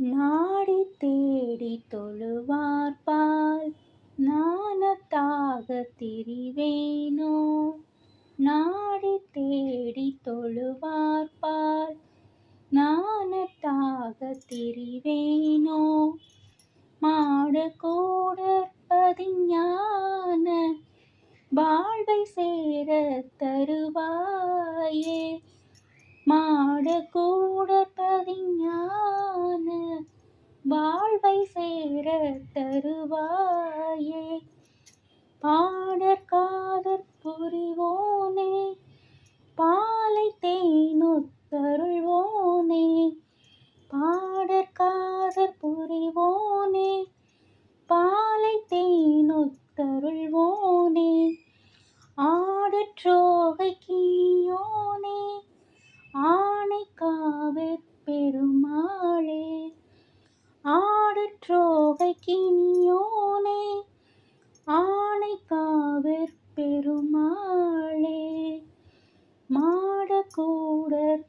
நாடி தேடி தொழுவார்பால் நாணத்தாக திரிவேனோ. நாடி தேடி தொழுவார்பால் நாணத்தாக திரிவேனோ. மாடக்கூடற்பதிஞான வாழ்வை சேர தருவாயே. மாடக்கூடற்பதிஞான வாழ்வை சேர தருவாயே. பாடற்காதற் புரிவோனே பாலை தேனுத்தருள்வோனே. பாடற்காதற் புரிவோனே பாலை தேனுத்தருள்வோனே. ஆடற்றோகைக்கினியோனே ஆனைக்காவற் பெருமாளே. ஆடற்றோகைக்கினியோனே ஆனைக்காவற் பெருமாளே. மாடக்கூடற்